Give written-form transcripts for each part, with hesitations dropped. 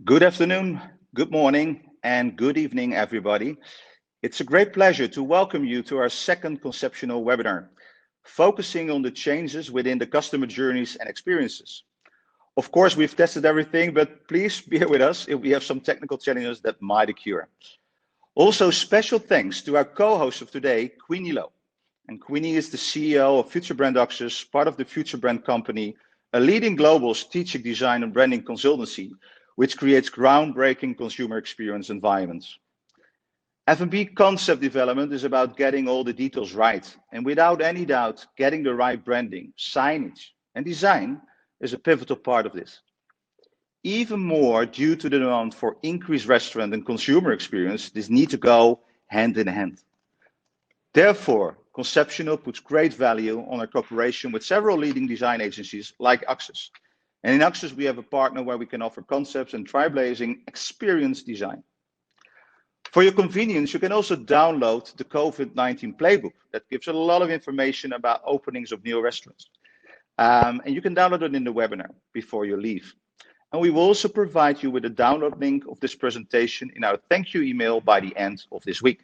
Good afternoon, good morning, and good evening, everybody. It's a great pleasure to welcome you to our second conceptual webinar, focusing on the changes within the customer journeys and experiences. Of course, we've tested everything, but please bear with us if we have some technical challenges that might occur. Also, special thanks to our co-host of today, Queenie Lo. And Queenie is the CEO of Future Brand UXUS, part of the Future Brand company, a leading global strategic design and branding consultancy, which creates groundbreaking consumer experience environments. F&B concept development is about getting all the details right, and without any doubt, getting the right branding, signage, and design is a pivotal part of this. Even more, due to the demand for increased restaurant and consumer experience, this needs to go hand in hand. Therefore, Conceptional puts great value on our cooperation with several leading design agencies like UXUS. And in UXUS, we have a partner where we can offer concepts and trailblazing experience design. For your convenience, you can also download the COVID-19 Playbook that gives a lot of information about openings of new restaurants. And you can download it in the webinar before you leave. And we will also provide you with a download link of this presentation in our thank you email by the end of this week.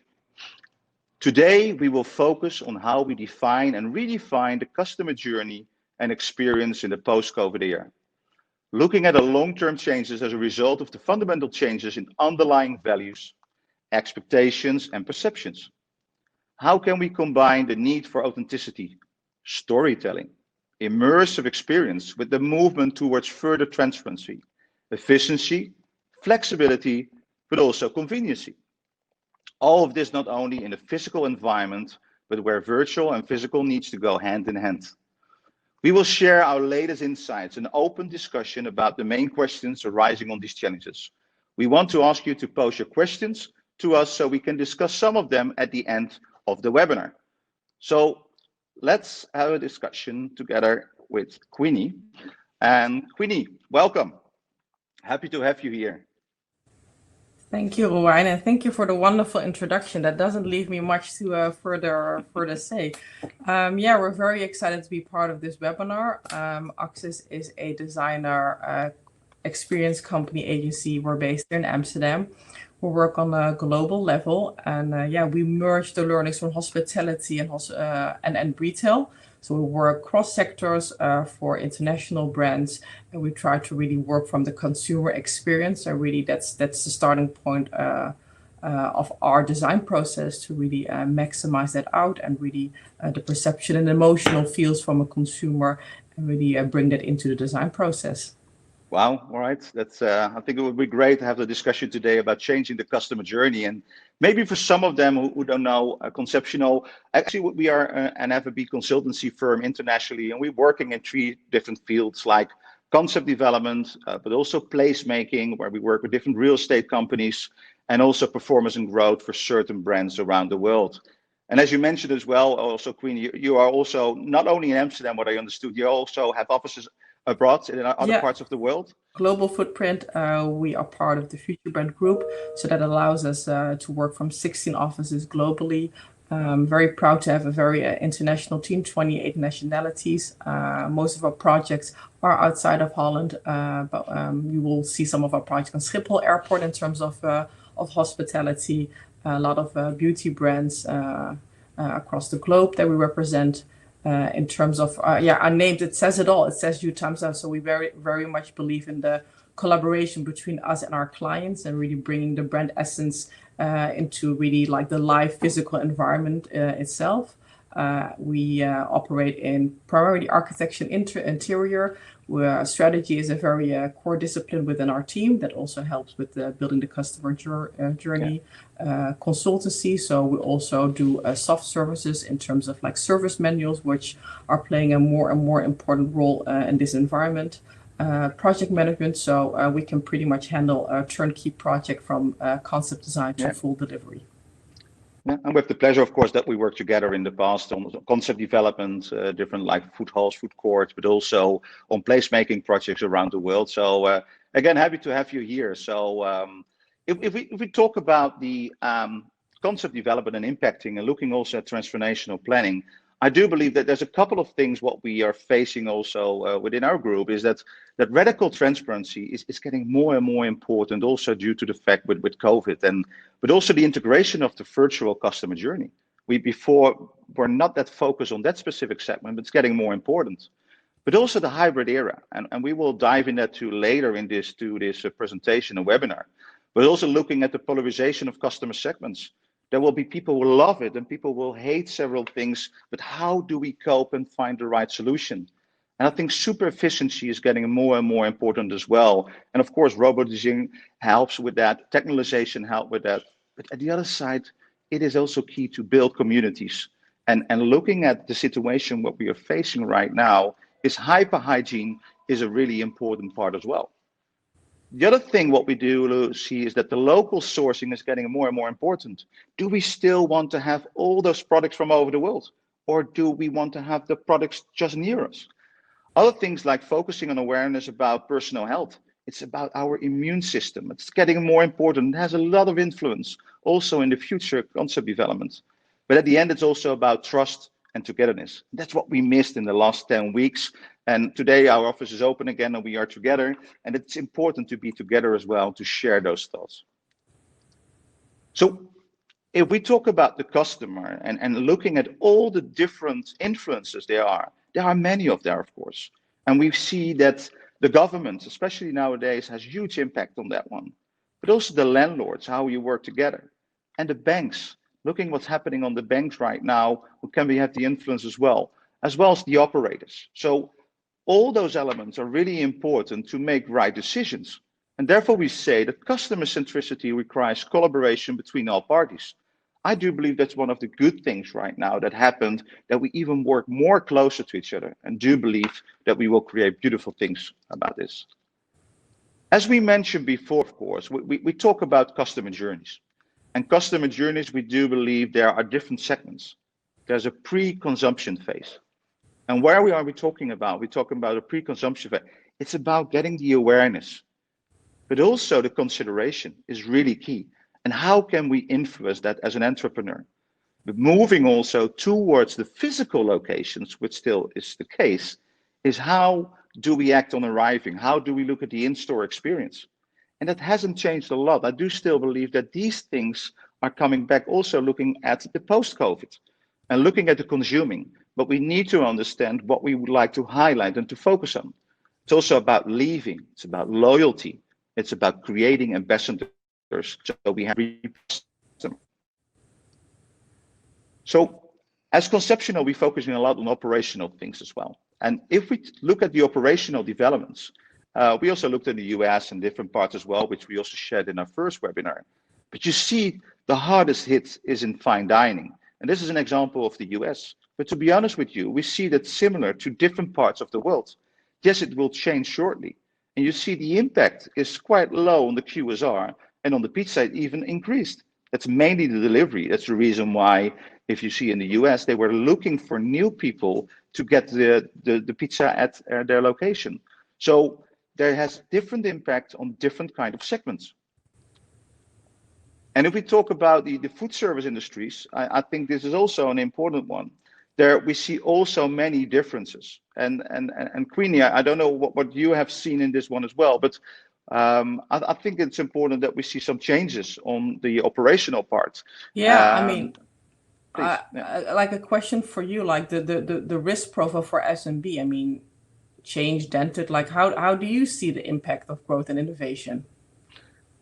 Today, we will focus on how we define and redefine the customer journey and experience in the post-COVID era, looking at the long-term changes as a result of the fundamental changes in underlying values, expectations, and perceptions. How can we combine the need for authenticity, storytelling, immersive experience with the movement towards further transparency, efficiency, flexibility, but also conveniency? All of this not only in a physical environment, but where virtual and physical needs to go hand in hand. We will share our latest insights and open discussion about the main questions arising on these challenges. We want to ask you to post your questions to us so we can discuss some of them at the end of the webinar. So let's have a discussion together with Queenie. And Queenie, welcome. Happy to have you here. Thank you, Reoewein, and thank you for the wonderful introduction. That doesn't leave me much to further say. Yeah, we're very excited to be part of this webinar. UXUS is a designer experience company agency. We're based in Amsterdam. We work on a global level, and yeah, we merge the learnings from hospitality and retail. So we work cross sectors for international brands, and we try to really work from the consumer experience. So really, that's the starting point of our design process to really maximize that out and really the perception and emotional feels from a consumer, and really bring that into the design process. Wow, all right. That's I think it would be great to have the discussion today about changing the customer journey. And maybe for some of them who don't know Conceptional, actually we are an F&B consultancy firm internationally, and we're working in 3 different fields like concept development, but also placemaking, where we work with different real estate companies, and also performance and growth for certain brands around the world. And as you mentioned as well, also Queenie, you are also not only in Amsterdam, what I understood, you also have offices abroad in other parts of the world? Global footprint. We are part of the Future Brand Group, so that allows us to work from 16 offices globally. Very proud to have a very international team, 28 nationalities. Most of our projects are outside of Holland, but you will see some of our projects on Schiphol Airport in terms of hospitality. A lot of beauty brands across the globe that we represent. In terms of our name, it says it all. It says you times out. So we very much believe in the collaboration between us and our clients, and really bringing the brand essence into really like the live physical environment itself. We operate in primarily architecture and interior, where strategy is a very core discipline within our team that also helps with building the customer journey. Consultancy, so we also do soft services in terms of like service manuals, which are playing a more and more important role in this environment. Project management, so we can pretty much handle a turnkey project from concept design to full delivery. Yeah, and with the pleasure, of course, that we worked together in the past on concept development, different like food halls, food courts, but also on placemaking projects around the world. So again, happy to have you here. So if we talk about the concept development and impacting, and looking also at transformational planning, I do believe that there's a couple of things what we are facing also within our group is that radical transparency is getting more and more important also due to the fact with COVID but also the integration of the virtual customer journey. We before were not that focused on that specific segment, but it's getting more important. But also the hybrid era, and we will dive in that too later in this presentation and webinar. But also looking at the polarization of customer segments. There will be people who love it and people will hate several things, but how do we cope and find the right solution? And I think super efficiency is getting more and more important as well. And of course, robotizing helps with that, technologization helps with that. But at the other side, it is also key to build communities. And looking at the situation, what we are facing right now is hyper hygiene is a really important part as well. The other thing what we do see is that the local sourcing is getting more and more important. Do we still want to have all those products from over the world? Or do we want to have the products just near us? Other things like focusing on awareness about personal health. It's about our immune system. It's getting more important. It has a lot of influence also in the future concept development. But at the end, it's also about trust and togetherness. That's what we missed in the last 10 weeks. And today our office is open again and we are together. And it's important to be together as well to share those thoughts. So if we talk about the customer and looking at all the different influences there are many of them, of course. And we see that the government, especially nowadays, has huge impact on that one. But also the landlords, how you work together. And the banks, looking what's happening on the banks right now, who can we have the influence as well as the operators. So all those elements are really important to make right decisions. And therefore we say that customer centricity requires collaboration between all parties. I do believe that's one of the good things right now that happened, that we even work more closer to each other, and do believe that we will create beautiful things about this. As we mentioned before, of course, we talk about customer journeys. And customer journeys, we do believe there are different segments. There's a pre-consumption phase. And where we talking about? We're talking about a pre-consumption phase. It's about getting the awareness, but also the consideration is really key. And how can we influence that as an entrepreneur? But moving also towards the physical locations, which still is the case, is how do we act on arriving? How do we look at the in-store experience? And that hasn't changed a lot. I do still believe that these things are coming back, also looking at the post-COVID and looking at the consuming. But we need to understand what we would like to highlight and to focus on. It's also about leaving. It's about loyalty. It's about creating ambassadors. So we have them. So as Conceptional, we're focusing a lot on operational things as well. And if we look at the operational developments, we also looked at the US and different parts as well, which we also shared in our first webinar. But you see, the hardest hit is in fine dining. And this is an example of the US. But to be honest with you, we see that similar to different parts of the world. Yes, it will change shortly. And you see the impact is quite low on the QSR, and on the pizza it even increased. That's mainly the delivery. That's the reason why, if you see in the US, they were looking for new people to get the pizza at their location. So there has different impact on different kind of segments. And if we talk about the food service industries, I think this is also an important one. There we see also many differences. And Queenie, I don't know what you have seen in this one as well, but I think it's important that we see some changes on the operational part. Yeah, I mean, Yeah. like a question for you, like the risk profile for SMB. I mean, change dented. Like how do you see the impact of growth and innovation?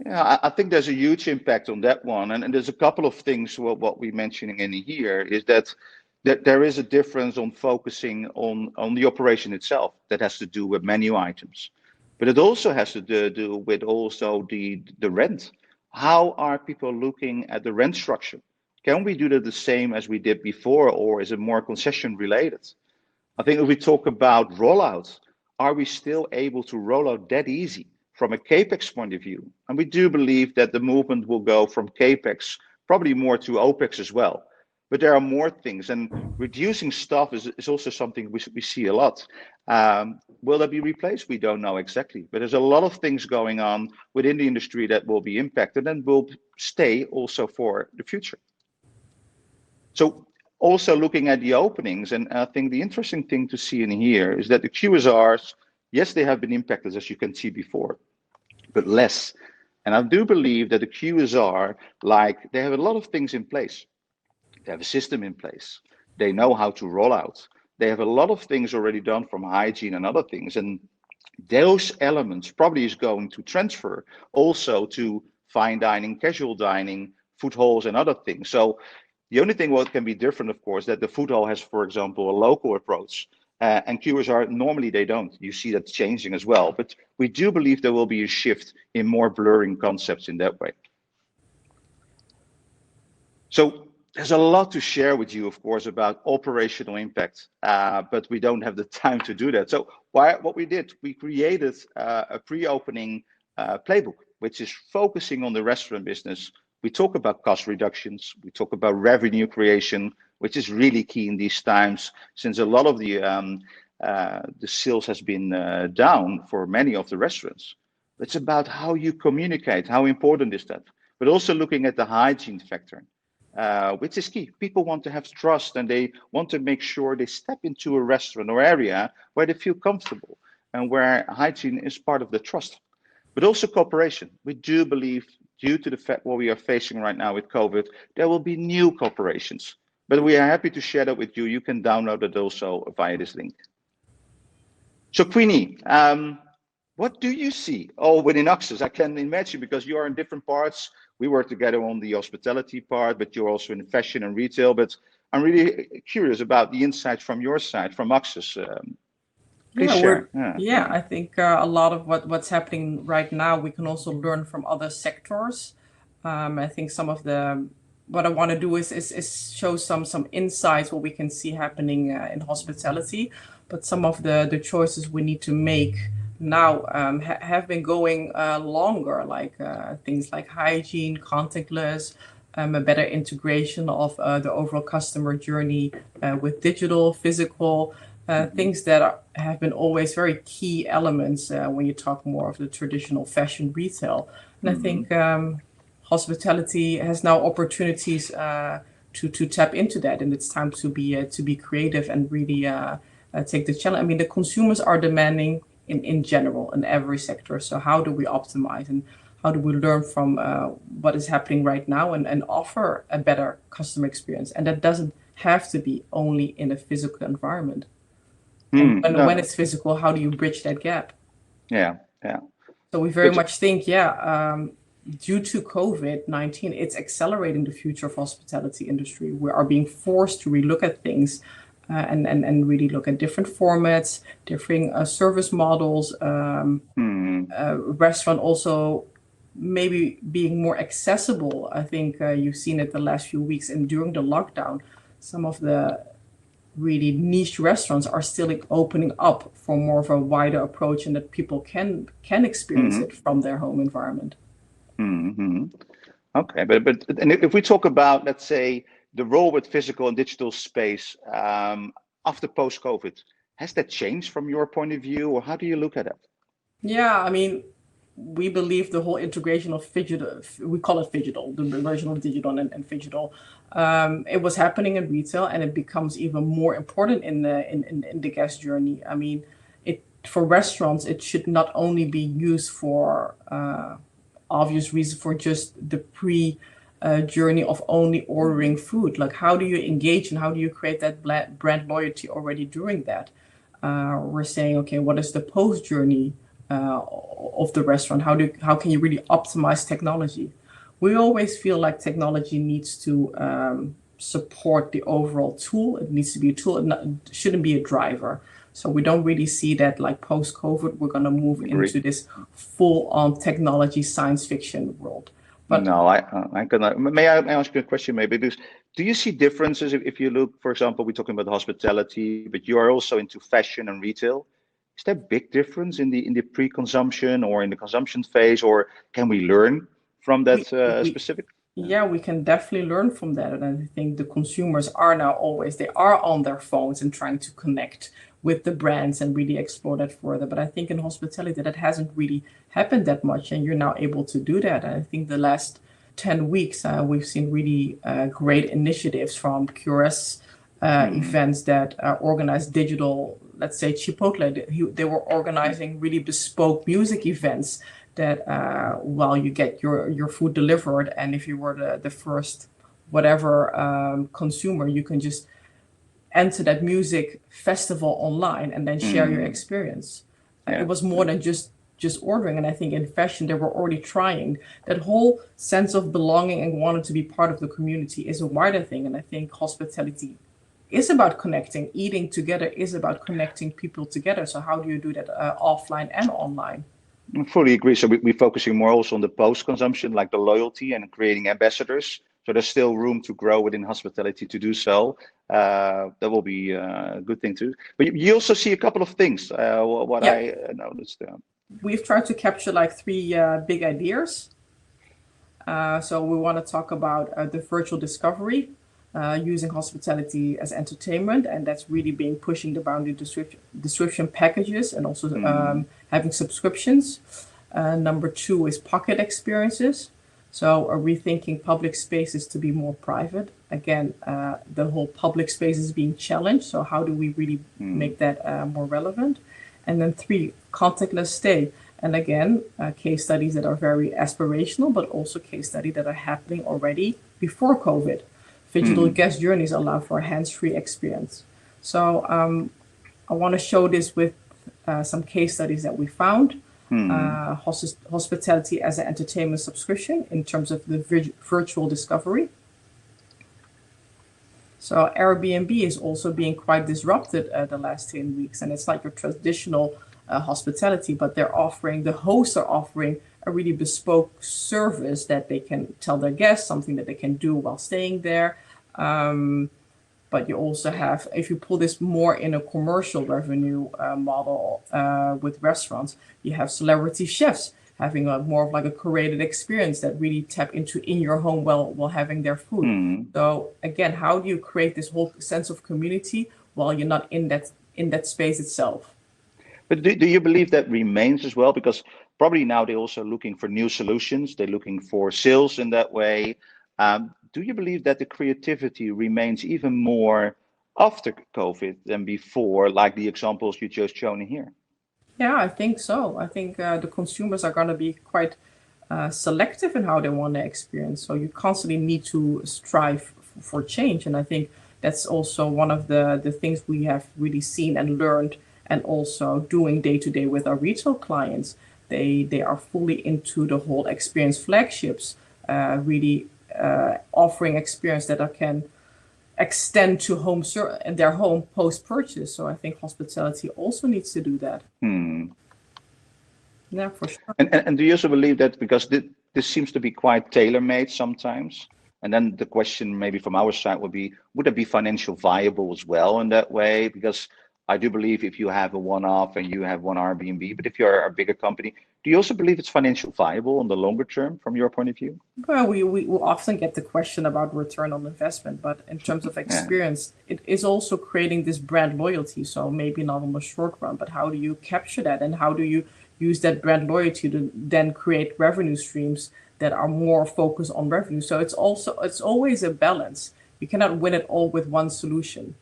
Yeah, I think there's a huge impact on that one, and there's a couple of things. What we're mentioning in here is that there is a difference on focusing on the operation itself that has to do with menu items, but it also has to do with also the rent. How are people looking at the rent structure? Can we do that the same as we did before, or is it more concession related? I think if we talk about rollouts, are we still able to roll out that easy from a capex point of view? And we do believe that the movement will go from capex probably more to opex as well. But there are more things, and reducing staff is also something we see a lot. Will that be replaced? We don't know exactly, but there's a lot of things going on within the industry that will be impacted and will stay also for the future. So also looking at the openings, and I think the interesting thing to see in here is that the QSRs, yes, they have been impacted, as you can see before, but less. And I do believe that the QSR, like, they have a lot of things in place. They have a system in place. They know how to roll out. They have a lot of things already done from hygiene and other things. And those elements probably is going to transfer also to fine dining, casual dining, food halls and other things. So the only thing what can be different, of course, that the food hall has, for example, a local approach, and QSR normally they don't. You see that changing as well. But we do believe there will be a shift in more blurring concepts in that way. So there's a lot to share with you, of course, about operational impact, but we don't have the time to do that. So what we did, we created a pre-opening playbook, which is focusing on the restaurant business. We talk about cost reductions. We talk about revenue creation, which is really key in these times, since a lot of the sales has been down for many of the restaurants. It's about how you communicate, how important is that? But also looking at the hygiene factor, which is key. People want to have trust and they want to make sure they step into a restaurant or area where they feel comfortable and where hygiene is part of the trust. But also cooperation. We do believe, due to the fact what we are facing right now with COVID, there will be new cooperations. But we are happy to share that with you. You can download it also via this link. So Queenie, what do you see? Oh, within UXUS, I can imagine, because you are in different parts. We work together on the hospitality part, but you're also in fashion and retail. But I'm really curious about the insights from your side, from UXUS. Please share. Yeah, I think a lot of what's happening right now, we can also learn from other sectors. I think some of what I want to do is show some insights, what we can see happening in hospitality, but some of the choices we need to make now have been going longer, like things like hygiene, contactless, a better integration of the overall customer journey with digital, physical, things that have been always very key elements when you talk more of the traditional fashion retail. And I think hospitality has now opportunities to tap into that, and it's time to be creative and really take the challenge. I mean, the consumers are demanding in general in every sector. So how do we optimize and how do we learn from what is happening right now and offer a better customer experience? And that doesn't have to be only in a physical environment. And when it's physical, how do you bridge that gap? Yeah. So we very much think, due to COVID-19, it's accelerating the future of hospitality industry. We are being forced to relook at things and really look at different formats, different service models, restaurant also maybe being more accessible. I think you've seen it the last few weeks, and during the lockdown, some of the really niche restaurants are still opening up for more of a wider approach, and that people can experience it from their home environment. Okay, but and if we talk about, let's say, the role with physical and digital space after post-COVID, has that changed from your point of view, or how do you look at it? Yeah, I mean, we believe the whole integration of phygital, we call it phygital, the version of digital and phygital. It was happening in retail, and it becomes even more important in the guest journey. I mean, for restaurants, it should not only be used for obvious reasons for just the journey of only ordering food. Like, how do you engage and how do you create that brand loyalty already during that? We're saying, okay, what is the post journey of the restaurant? How can you really optimize technology? We always feel like technology needs to support the overall tool. It needs to be a tool. It shouldn't be a driver. So we don't really see that, like, post-COVID, we're going to move into this full-on technology science fiction world. But no, I cannot. May I ask you a question, maybe? Because do you see differences if you look, for example, we're talking about hospitality, but you are also into fashion and retail. Is there a big difference in the pre-consumption or in the consumption phase, or can we learn from that specific? Yeah, we can definitely learn from that. And I think the consumers are now they are on their phones and trying to connect with the brands and really explore that further. But I think in hospitality, that hasn't really happened that much, and you're now able to do that. And I think the last 10 weeks, we've seen really great initiatives from QRS events that organize digital, let's say Chipotle, they were organizing really bespoke music events that while you get your food delivered, and if you were the first whatever consumer, you can just enter that music festival online and then share your experience. It was more than just ordering. And I think in fashion, they were already trying that whole sense of belonging and wanting to be part of the community is a wider thing. And I think hospitality is about connecting. Eating together is about connecting people together. So how do you do that offline and online? I fully agree. So we're focusing more also on the post-consumption, like the loyalty and creating ambassadors. So there's still room to grow within hospitality to do so. That will be a good thing too. But you also see a couple of things. What I noticed. We've tried to capture like three big ideas. So we want to talk about the virtual discovery, using hospitality as entertainment, and that's really being pushing the boundary description packages and also having subscriptions. Number two is pocket experiences. So rethinking public spaces to be more private. Again, the whole public space is being challenged. So how do we really make that more relevant? And then three, contactless stay. And again, case studies that are very aspirational, but also case studies that are happening already before COVID. Digital guest journeys allow for a hands-free experience. So I want to show this with some case studies that we found. Hospitality as an entertainment subscription in terms of the virtual discovery. So Airbnb is also being quite disrupted the last 10 weeks. And it's like your traditional hospitality, but the hosts are offering a really bespoke service that they can tell their guests, something that they can do while staying there. But you also have, if you pull this more in a commercial revenue model with restaurants, you have celebrity chefs having more of like a curated experience that really tap into in your home while having their food. So again, how do you create this whole sense of community while you're not in that space itself? But do you believe that remains as well? Because probably now they're also looking for new solutions. They're looking for sales in that way. Do you believe that the creativity remains even more after COVID than before, like the examples you just shown here? Yeah, I think so. I think the consumers are going to be quite selective in how they want to experience. So you constantly need to strive for change. And I think that's also one of the things we have really seen and learned and also doing day to day with our retail clients. They are fully into the whole experience flagships, really offering experience that can extend to their home post purchase. So I think hospitality also needs to do that. Yeah, for sure. And do you also believe that because this seems to be quite tailor-made sometimes? And then the question maybe from our side would be, would it be financial viable as well in that way? Because I do believe if you have a one-off and you have one Airbnb, but if you're a bigger company, do you also believe it's financial viable on the longer term from your point of view? Well, we will often get the question about return on investment, but in terms of experience, it is also creating this brand loyalty. So maybe not on the short run, but how do you capture that? And how do you use that brand loyalty to then create revenue streams that are more focused on revenue? So it's always a balance. You cannot win it all with one solution.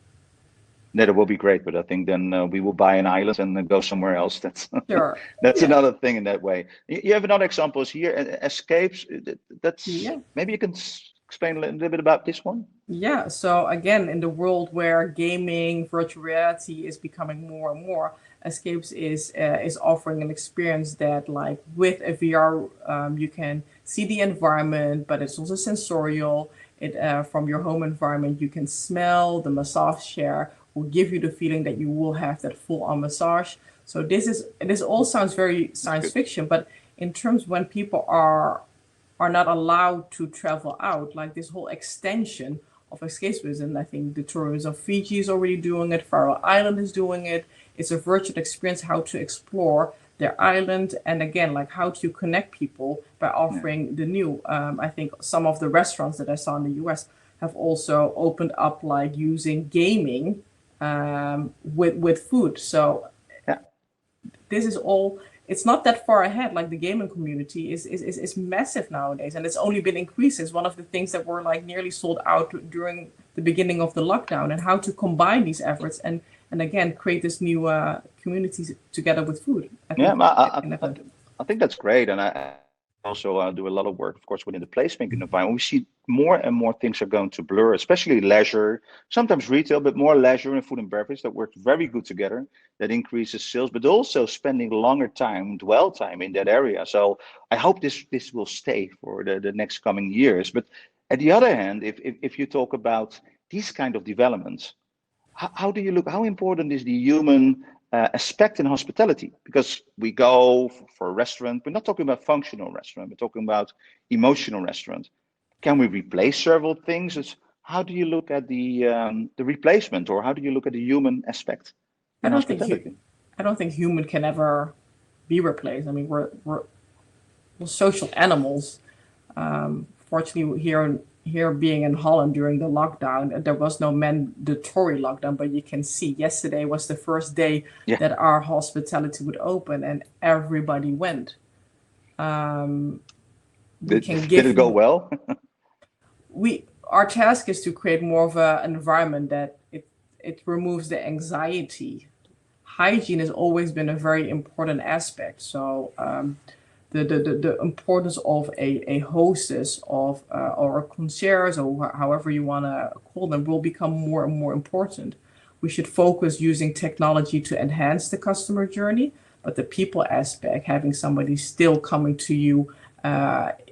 That will be great, but I think then we will buy an island and then go somewhere else. That's sure. That's another thing in that way. You have another examples here, escapes. That's maybe you can explain a little bit about this one. Yeah. So again, in the world where gaming, virtual reality is becoming more and more, Escapes is offering an experience that, like with a VR, you can see the environment, but it's also sensorial. From your home environment, you can smell the massage chair. Will give you the feeling that you will have that full-on massage. So this all sounds very science fiction, but in terms when people are not allowed to travel out, like this whole extension of escapism, I think the tourism of Fiji is already doing it, Faroe Island is doing it. It's a virtual experience how to explore their island, and again, like how to connect people by offering the new. I think some of the restaurants that I saw in the US have also opened up like using gaming with food. So this is all, it's not that far ahead. Like the gaming community is massive nowadays, and it's only been increasing. It's one of the things that were like nearly sold out during the beginning of the lockdown, and how to combine these efforts and again create this new communities together with food. I Yeah, think I think that's great, and I also do a lot of work, of course, within the placemaking environment. We see more and more things are going to blur, especially leisure, sometimes retail, but more leisure and food and beverage that work very good together. That increases sales, but also spending longer time, dwell time in that area. So I hope this will stay for the next coming years. But at the other hand, if you talk about these kind of developments, how do you look? How important is the human aspect in hospitality? Because we go for a restaurant, we're not talking about functional restaurant, we're talking about emotional restaurant. Can we replace several things? How do you look at the replacement, or how do you look at the human aspect I in don't think hospitality? I don't think human can ever be replaced. I mean, we're social animals. Fortunately, here being in Holland during the lockdown, there was no mandatory lockdown, but you can see yesterday was the first day Yeah. that our hospitality would open, and everybody went. We can Did give it go well? our task is to create more of an environment that it removes the anxiety. Hygiene has always been a very important aspect. So the importance of a hostess of or a concierge, or however you want to call them, will become more and more important. We should focus using technology to enhance the customer journey, but the people aspect, having somebody still coming to you,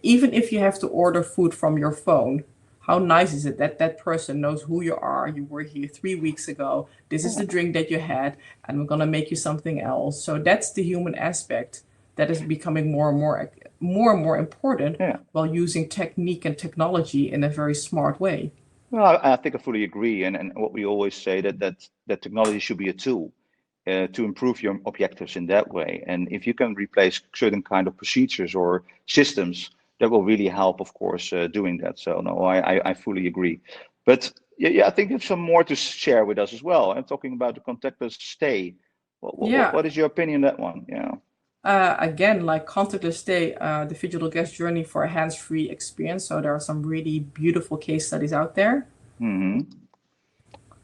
even if you have to order food from your phone. How nice is it that that person knows who you are? You were here 3 weeks ago. This is the drink that you had, and we're gonna make you something else. So that's the human aspect that is becoming more and more important, Yeah. while using technique and technology in a very smart way. Well, I think I fully agree, and what we always say that technology should be a tool to improve your objectives in that way. And if you can replace certain kind of procedures or systems, that will really help, of course, doing that. So no, I fully agree. But yeah, I think you have some more to share with us as well. I'm talking about the contactless stay. Yeah. What is your opinion on that one? Yeah. Again, like Contactless Stay, the digital guest journey for a hands-free experience. So there are some really beautiful case studies out there. Mm-hmm.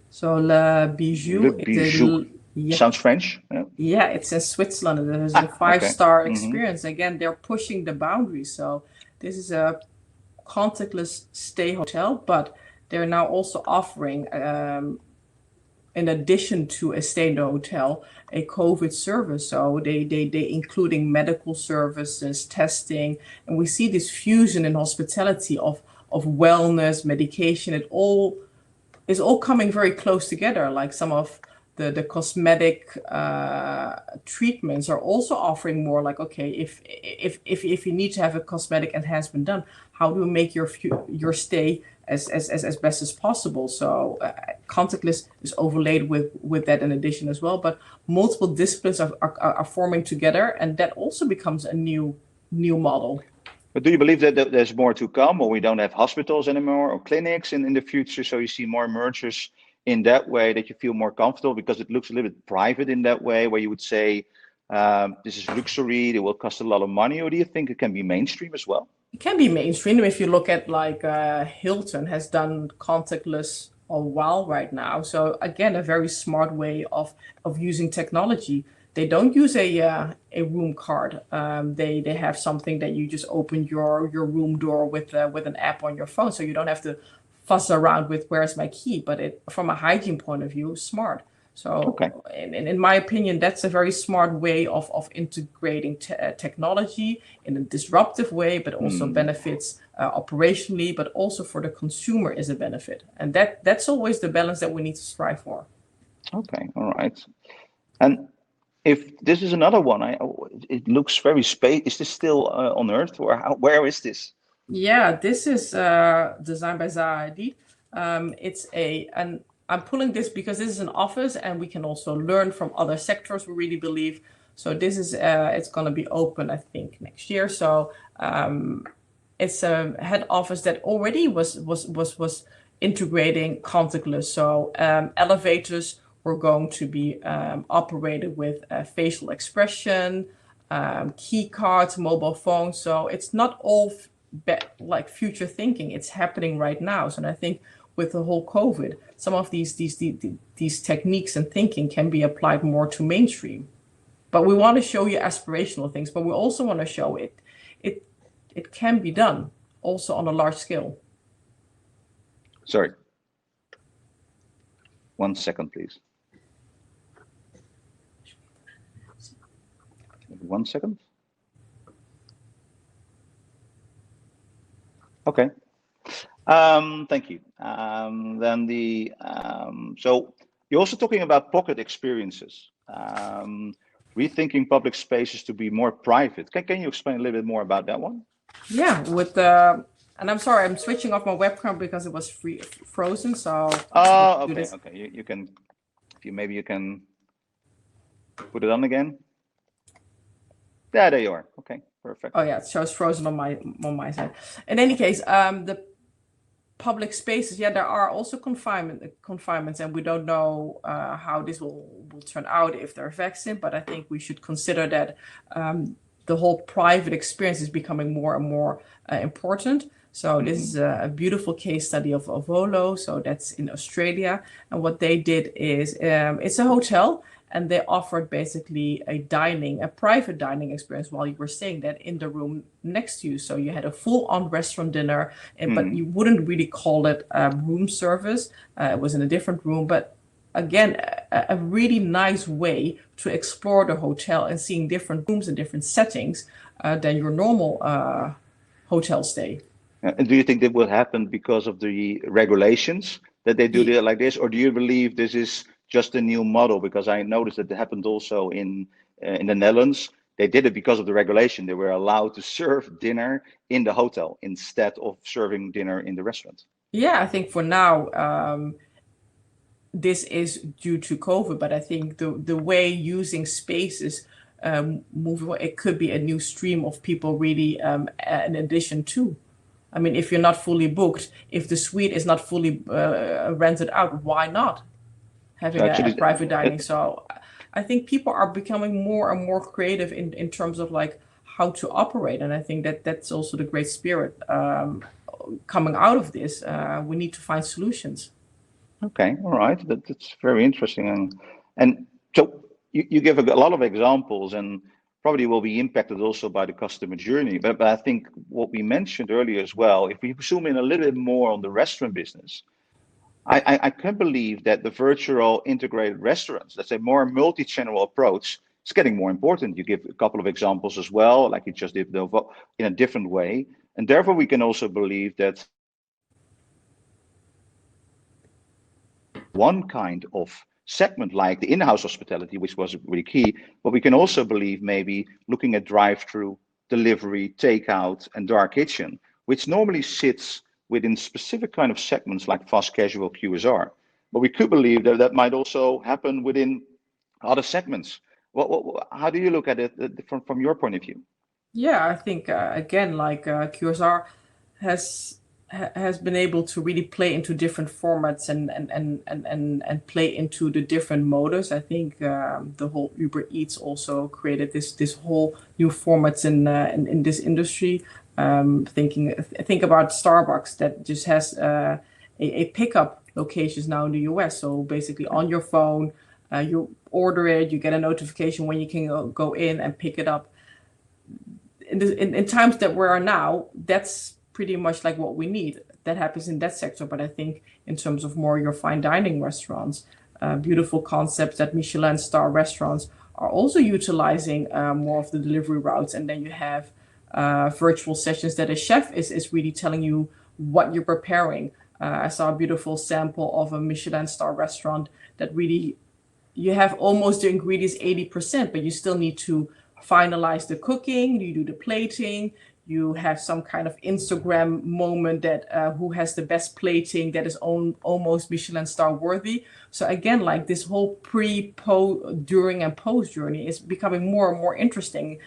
So Le Le Bijou, bijou. yeah, Sounds French. Yeah. yeah, it's in Switzerland. It is a Ah, okay. five-star Mm-hmm. experience. Again, they're pushing the boundaries. So this is a contactless stay hotel, but they're now also offering, in addition to a stay in the hotel, a COVID service. So they including medical services, testing, and we see this fusion in hospitality of wellness, medication. It all is all coming very close together. Like some of the cosmetic treatments are also offering more, like, okay, if you need to have a cosmetic enhancement done, how do you make your stay as best as possible? So contactless is overlaid with that in addition as well. But multiple disciplines are forming together, and that also becomes a new model. But do you believe that there's more to come, or we don't have hospitals anymore or clinics in the future? So you see more mergers in that way, that you feel more comfortable because it looks a little bit private in that way, where you would say, this is luxury, it will cost a lot of money, or do you think it can be mainstream as well? It can be mainstream if you look at, like, Hilton has done contactless a while right now. So again, a very smart way of using technology. They don't use a room card. They have something that you just open your room door with an app on your phone, so you don't have to fuss around with where's my key. But it, from a hygiene point of view, smart. So Okay. in my opinion, that's a very smart way of integrating technology in a disruptive way, but also Hmm. benefits operationally, but also for the consumer is a benefit. And that's always the balance that we need to strive for. Okay. All right. And if this is another one, it looks very space. Is this still on Earth, or where is this? Yeah, this is designed by Zaha Hadid. And I'm pulling this because this is an office, and we can also learn from other sectors. We really believe. So this is it's going to be open, I think, next year. So it's a head office that already was integrating contactless. So elevators were going to be operated with facial expression, key cards, mobile phones. So it's not all like future thinking. It's happening right now. So, and I think with the whole COVID, some of these techniques and thinking can be applied more to mainstream. But we want to show you aspirational things, but we also want to show it can be done also on a large scale. Sorry. 1 second, please. 1 second. Okay. Thank you. Then so you're also talking about pocket experiences, rethinking public spaces to be more private. Can you explain a little bit more about that one? Yeah, and I'm sorry, I'm switching off my webcam because it was frozen. So okay, okay. You can, maybe you can put it on again. Yeah, there you are. Okay, perfect. Oh yeah, it shows frozen on my side. In any case, the public spaces, yeah, there are also confinements, and we don't know how this will turn out if they're vaccinated. But I think we should consider that the whole private experience is becoming more and more important. So this is a beautiful case study of Volo. So that's in Australia, and what they did is it's a hotel. And they offered basically a private dining experience while you were staying there in the room next to you. So you had a full-on restaurant dinner, but you wouldn't really call it room service. It was in a different room. But again, a really nice way to explore the hotel and seeing different rooms and different settings than your normal hotel stay. And do you think that will happen because of the regulations that they do it like this? Or do you believe this is just a new model? Because I noticed that it happened also in the Netherlands. They did it because of the regulation. They were allowed to serve dinner in the hotel instead of serving dinner in the restaurant. Yeah, I think for now, this is due to COVID, but I think the way using spaces moving forward, it could be a new stream of people really in addition to. I mean, if you're not fully booked, if the suite is not fully rented out, why not having a private dining? So I think people are becoming more and more creative in terms of like how to operate. And I think that that's also the great spirit coming out of this. We need to find solutions. Okay, all right. That's very interesting. And so you give a lot of examples and probably will be impacted also by the customer journey. But I think what we mentioned earlier as well, if we zoom in a little bit more on the restaurant business, I can believe that the virtual integrated restaurants, let's say more multi-channel approach, is getting more important. You give a couple of examples as well, like you just did in a different way. And therefore, we can also believe that one kind of segment like the in-house hospitality, which was really key, but we can also believe maybe looking at drive-through, delivery, takeout, and dark kitchen, which normally sits within specific kind of segments like fast casual QSR. But we could believe that that might also happen within other segments. How do you look at it from your point of view? Yeah, I think again, like QSR has been able to really play into different formats and play into the different modus. I think the whole Uber Eats also created this whole new formats in this industry. Think about Starbucks that just has a pickup locations now in the US. So basically on your phone, you order it, you get a notification when you can go in and pick it up. In times that we are now, that's pretty much like what we need. That happens in that sector. But I think in terms of more your fine dining restaurants, beautiful concepts that Michelin star restaurants are also utilizing more of the delivery routes. And then you have virtual sessions that a chef is really telling you what you're preparing. I saw a beautiful sample of a Michelin star restaurant that really, you have almost the ingredients 80%, but you still need to finalize the cooking, you do the plating, you have some kind of Instagram moment that who has the best plating that is almost Michelin star worthy. So again, like this whole pre, post, during and post journey is becoming more and more interesting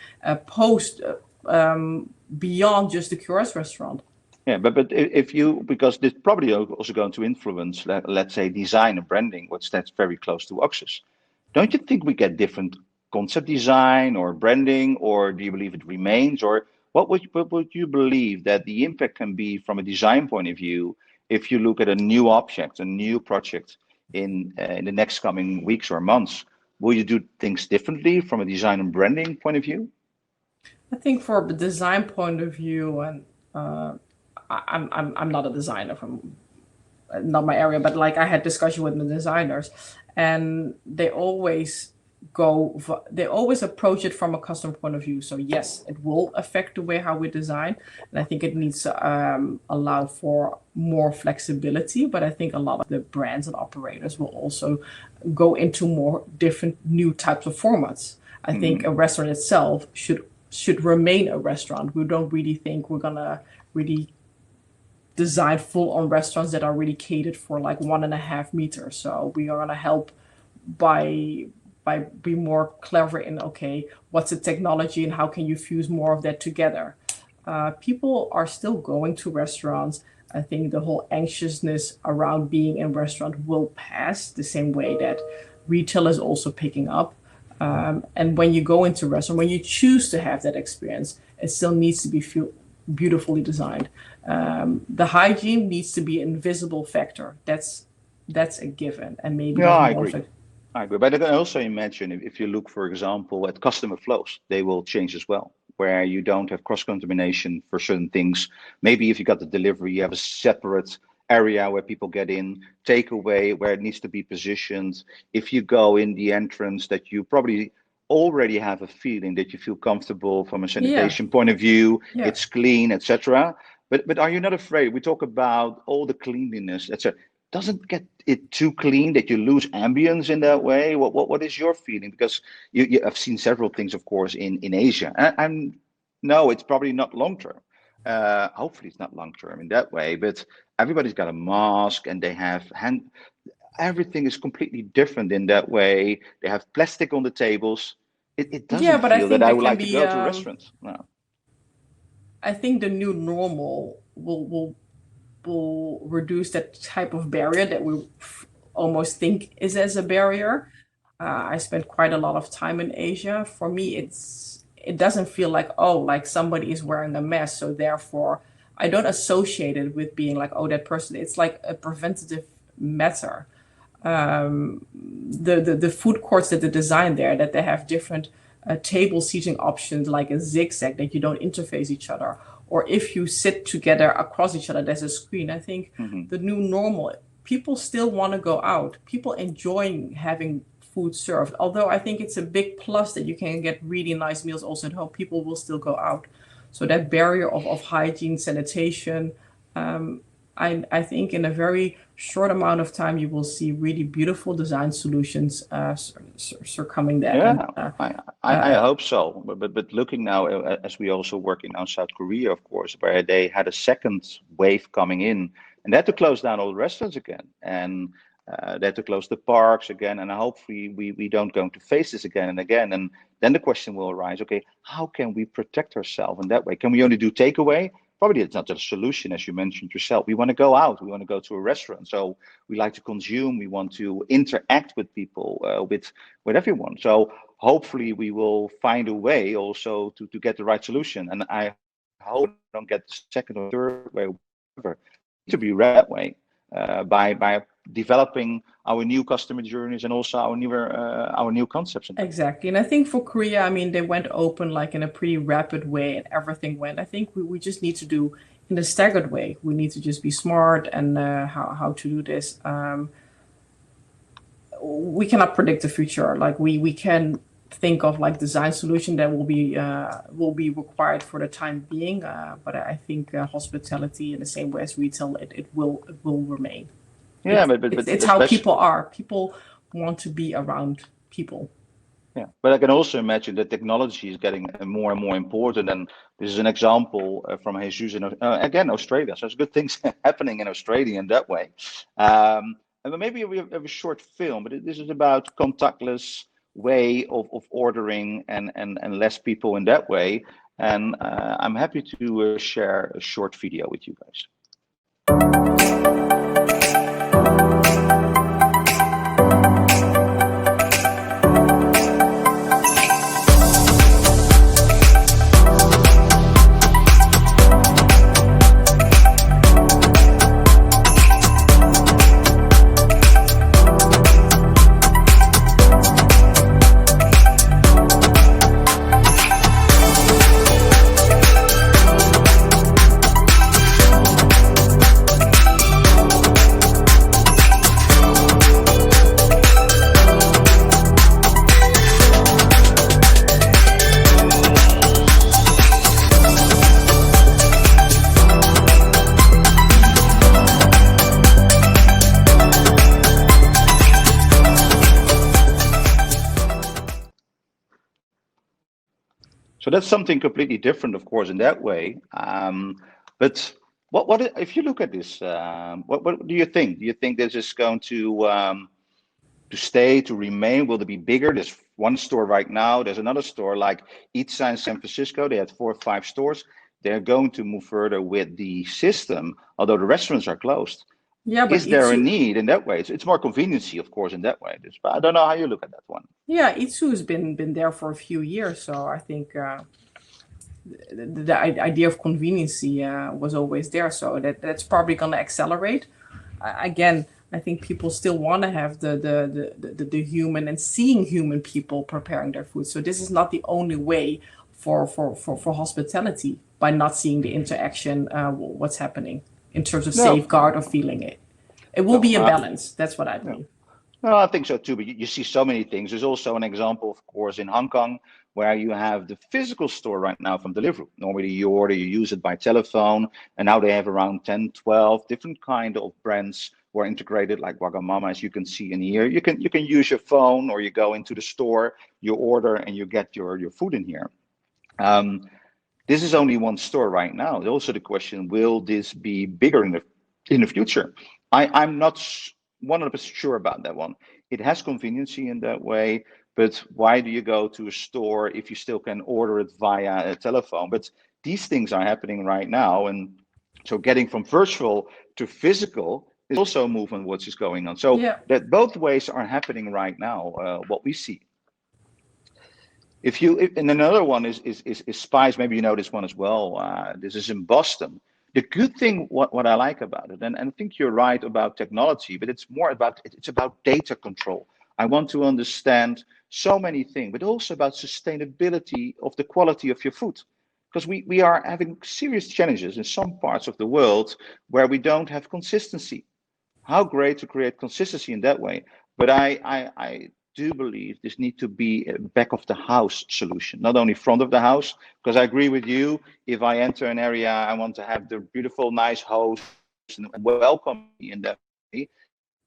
post beyond just the QRS restaurant. Yeah, but if you, because this probably also going to influence, let's say, design and branding, which that's very close to UXUS. Don't you think we get different concept design or branding, or do you believe it remains? Or what would you believe that the impact can be from a design point of view if you look at a new object, a new project in the next coming weeks or months, will you do things differently from a design and branding point of view? I think from a design point of view, and I'm not a designer, from not my area, but like I had discussion with the designers, and they always approach it from a customer point of view. So yes, it will affect the way how we design, and I think it needs to allow for more flexibility. But I think a lot of the brands and operators will also go into more different new types of formats. I think a restaurant itself should remain a restaurant. We don't really think we're gonna really design full-on restaurants that are really catered for like 1.5 meters. So we are gonna help by be more clever in, okay, what's the technology and how can you fuse more of that together? People are still going to restaurants. I think the whole anxiousness around being in a restaurant will pass the same way that retail is also picking up. And when you go into a restaurant, when you choose to have that experience, it still needs to be beautifully designed. The hygiene needs to be an invisible factor. That's a given, and maybe Yeah, I agree. I agree. But I can also imagine if you look, for example, at customer flows, they will change as well, where you don't have cross-contamination for certain things. Maybe if you got the delivery, you have a separate area where people get in, takeaway where it needs to be positioned. If you go in the entrance, that you probably already have a feeling that you feel comfortable from a sanitation point of view, it's clean, etc. But are you not afraid? We talk about all the cleanliness, etc. Doesn't get it too clean that you lose ambience in that way? What is your feeling? Because you have seen several things, of course, in Asia. And no, it's probably not long term. Hopefully it's not long term in that way, but everybody's got a mask and they have everything is completely different in that way. They have plastic on the tables. It doesn't feel that I would like to go to restaurants. No. I think the new normal will reduce that type of barrier that we almost think is as a barrier. I spent quite a lot of time in Asia. For me, it doesn't feel like, oh, like somebody is wearing a mask, so therefore I don't associate it with being like, oh, that person. It's like a preventative matter. The food courts that they design there, that they have different table seating options, like a zigzag, that you don't interface each other, or if you sit together across each other, there's a screen. I think the new normal, people still want to go out. People enjoying having food served. Although I think it's a big plus that you can get really nice meals also at home, people will still go out. So that barrier of hygiene, sanitation, I think in a very short amount of time, you will see really beautiful design solutions coming there. Yeah, I hope so. But looking now, as we also work in now South Korea, of course, where they had a second wave coming in, and they had to close down all the restaurants again, and they had to close the parks again, and hopefully we don't going to face this again and again. And then the question will arise, okay, how can we protect ourselves in that way? Can we only do takeaway? Probably it's not a solution, as you mentioned yourself. We want to go out, we want to go to a restaurant. So we like to consume, we want to interact with people, with everyone. So hopefully we will find a way also to get the right solution. And I hope we don't get the second or third way, whatever, to be that way by developing our new customer journeys and also our new concepts. Exactly. And I think for Korea, I mean, they went open like in a pretty rapid way and everything went. I think we just need to do in a staggered way. We need to just be smart and how to do this. We cannot predict the future. Like we can think of like design solution that will be required for the time being. But I think hospitality in the same way as retail, it will remain. Yeah, but it's how people are. People want to be around people. Yeah, but I can also imagine that technology is getting more and more important. And this is an example from Jesus in again Australia. So there's good things happening in Australia in that way. And maybe we have a short film, but this is about contactless way of ordering and less people in that way. And I'm happy to share a short video with you guys. that's something completely different, of course, in that way. But what if you look at this? What do you think? Do you think this is going to stay, to remain? Will it be bigger? There's one store right now. There's another store like ITSA in San Francisco. They had 4 or 5 stores. They're going to move further with the system, although the restaurants are closed. Yeah, but Is there a ITSU, need in that way? It's more conveniency, of course, in that way. But I don't know how you look at that one. yeah, ITSU has been there for a few years, so I think the idea of conveniency was always there. So that's probably going to accelerate. Again, I think people still want to have the human and seeing human people preparing their food. So this is not the only way for hospitality, by not seeing the interaction, what's happening in terms of No, safeguard or feeling it. It will no, be a balance. That's what I no. mean. No, I think so too. But you see so many things. There's also an example, of course, in Hong Kong, where you have the physical store right now from Deliveroo. Normally you order, you use it by telephone, and now they have around 10, 12 different kind of brands who are integrated, like Wagamama, as you can see in here. You can use your phone, or you go into the store, you order, and you get your food in here. Um, this is only one store right now. Also, the question: will this be bigger in the future? I'm not 100% sure about that one. It has conveniency in that way, but why do you go to a store if you still can order it via a telephone? But these things are happening right now, and so getting from virtual to physical is also a movement which is going on. So Yeah. that both ways are happening right now. What we see. And another one is Spies. Maybe you know this one as well. This is in Boston. The good thing, what I like about it, and I think you're right about technology, but it's about data control. I want to understand so many things, but also about sustainability of the quality of your food, because we are having serious challenges in some parts of the world where we don't have consistency. How great to create consistency in that way. But I do believe this need to be a back of the house solution, not only front of the house, because I agree with you. If I enter an area, I want to have the beautiful, nice host and welcome me in that way.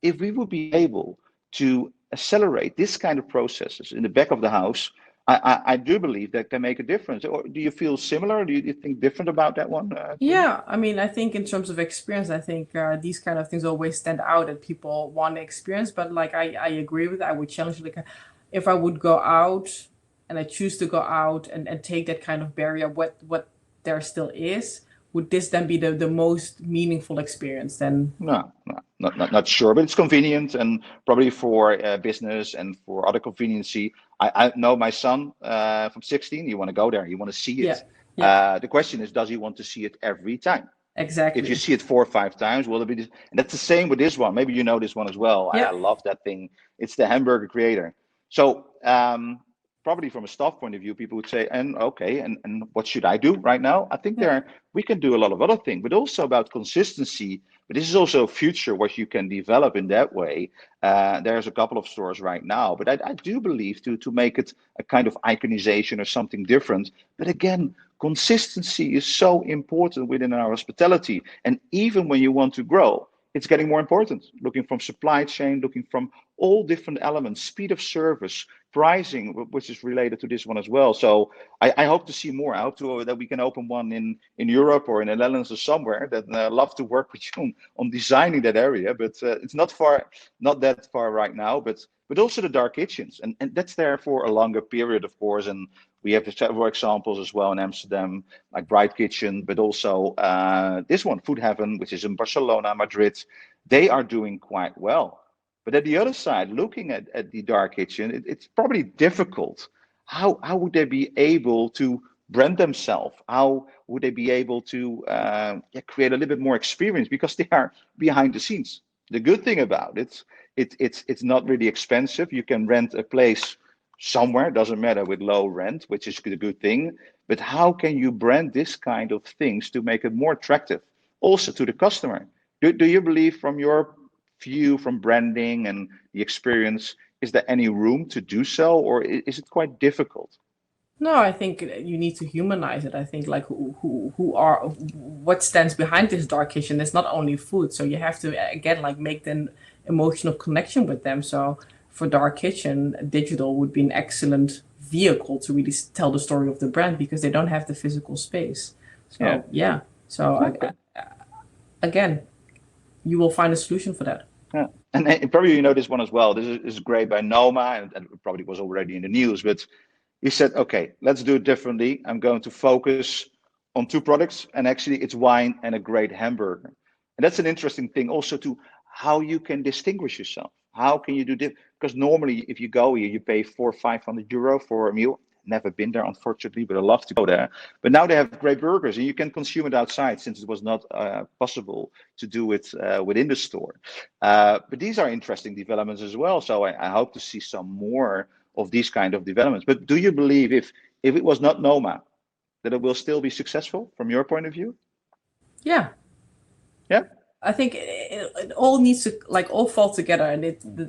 If we would be able to accelerate this kind of processes in the back of the house, I do believe that can make a difference. Or do you feel similar? Do you think different about that one, Queenie? Yeah, I mean, I think in terms of experience, I think these kind of things always stand out that people want to experience. But like, I agree with, I would challenge, like, if I would go out and I choose to go out and take that kind of barrier, what there still is, would this then be the most meaningful experience? Then No, no, not sure, but it's convenient, and probably for business and for other conveniency. I know my son from 16. You want to go there, you want to see yeah, it. yeah, The question is, does he want to see it every time? If you exactly. see it 4 or 5 times, will it be this? And that's the same with this one. Maybe you know this one as well. I Yeah, love that thing. It's the Hamburger Creator. So probably from a staff point of view, people would say, and okay, and what should I do right now? I think yeah, we can do a lot of other things, but also about consistency. But this is also a future what you can develop in that way. There's a couple of stores right now, but I do believe to make it a kind of iconization or something different. But again, consistency is so important within our hospitality. And even when you want to grow, it's getting more important. Looking from supply chain, looking from all different elements, speed of service, pricing, which is related to this one as well. So I hope to see more. I hope that we can open one in Europe or in the Netherlands or somewhere. That love to work with you on designing that area, but it's not that far right now. But also the dark kitchens, and that's there for a longer period, of course. And we have several examples as well in Amsterdam, like Bright Kitchen, but also this one, Food Heaven, which is in Barcelona, Madrid. They are doing quite well. But at the other side, looking at the dark kitchen, it's probably difficult. How would they be able to brand themselves? How would they be able to create a little bit more experience, because they are behind the scenes? The good thing about it's not really expensive. You can rent a place somewhere, doesn't matter, with low rent, which is a good thing. But how can you brand this kind of things to make it more attractive also to the customer? Do you believe, from your view, from branding and the experience, is there any room to do so, or is it quite difficult? no, I think you need to humanize it. I think like who are what stands behind this dark kitchen. It's not only food, so you have to again like make the emotional connection with them. So for dark kitchen, digital would be an excellent vehicle to really tell the story of the brand because they don't have the physical space. So yeah. So Okay. again, you will find a solution for that. Yeah. And probably you know this one as well. This is great by Noma, and it probably was already in the news, but he said, okay, let's do it differently. I'm going to focus on two products, and actually it's wine and a great hamburger. And that's an interesting thing also to how you can distinguish yourself. How can you do this? Because normally if you go here, you pay 400-500 euro for a meal. Never been there, unfortunately, but I love to go there. But now they have great burgers and you can consume it outside since it was not possible to do it within the store. But these are interesting developments as well. So I hope to see some more of these kind of developments. But do you believe if it was not Noma, that it will still be successful from your point of view? Yeah. Yeah. I think it all needs to like all fall together, and